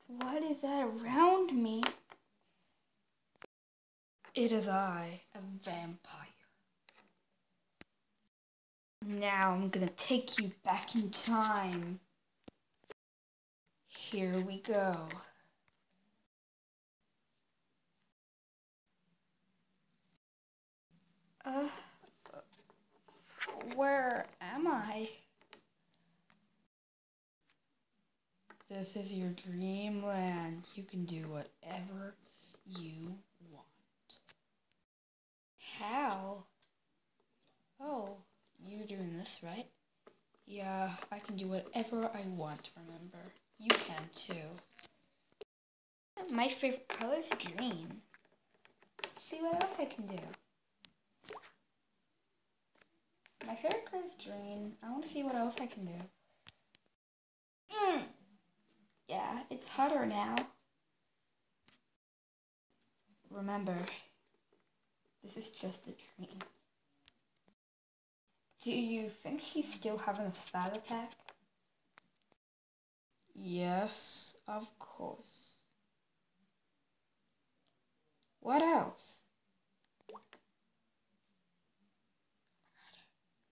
What is that around me? It is I, a vampire. Now I'm gonna take you back in time. Here we go. Where am I? This is your dreamland. You can do whatever you want. How? Oh, you're doing this, right? Yeah, I can do whatever I want, remember? You can too. My favorite color is green. Let's see what else I can do. My favorite color is green. I want to see what else I can do. Yeah, it's hotter now. Remember, this is just a dream. Do you think she's still having a spat attack? Yes, of course. What else?